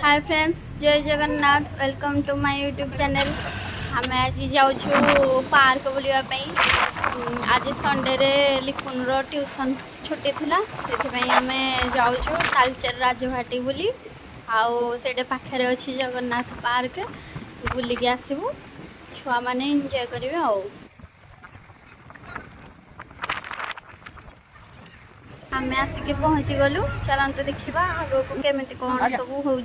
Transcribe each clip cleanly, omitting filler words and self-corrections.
हाय friends, जय Jagannath. Welcome to my YouTube channel. आम आज जाऊँ पार्क बुलावाई। आज संडे रे लिखुन ट्यूशन छुट्टी थिला, से आम जाऊँ तालचेर राजभाटी बुली। आउ से पाखे अच्छी जगन्नाथ पार्क, बुलिकी आसबू। छुआ मैंने एंजॉय करेंगे। आम आसिक पहुँची गलु। चलते देखा आग को केमी कौन सब हो।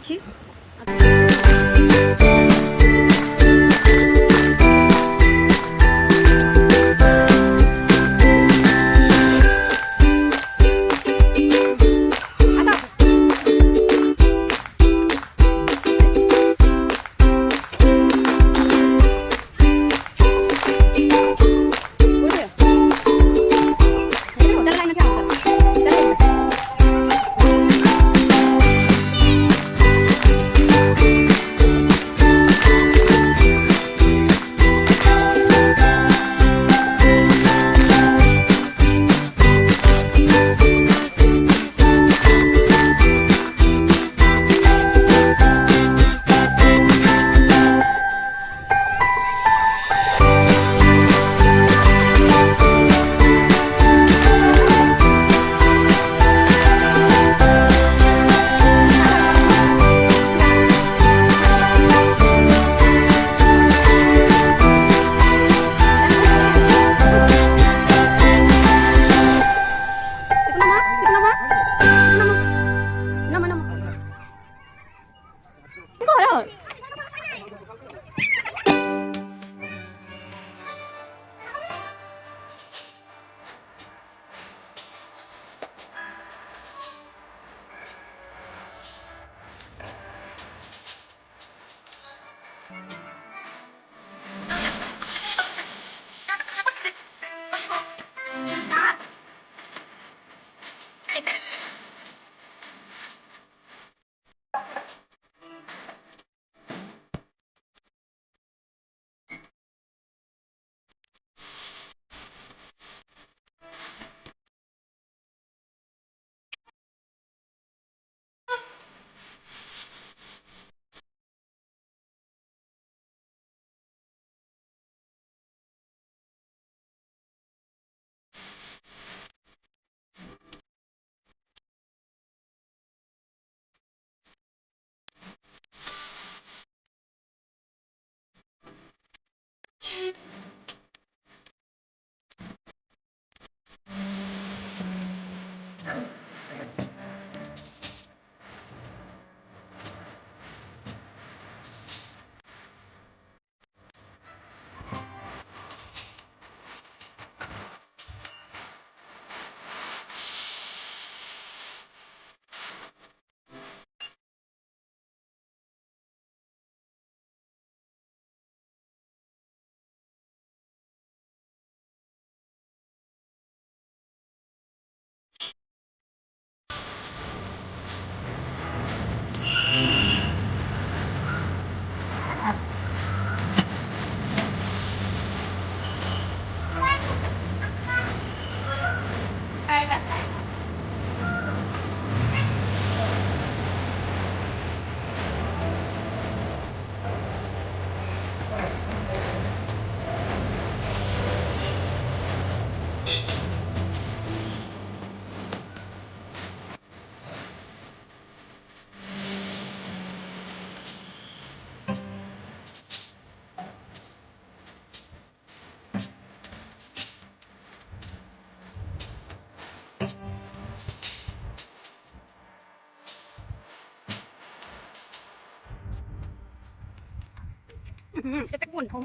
Kita pun tahu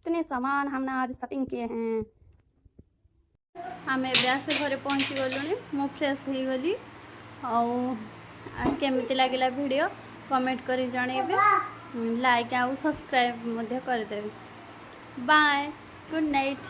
कितने सामान हमने आज शॉपिंग किए हैं। आम एसे घरे पहुँची गलुनी मु फ्रेश हो गली केमिति लगिला वीडियो कमेंट करी जणेबे लाइक आउ सब्सक्राइब करदेवे बाय गुड नाइट।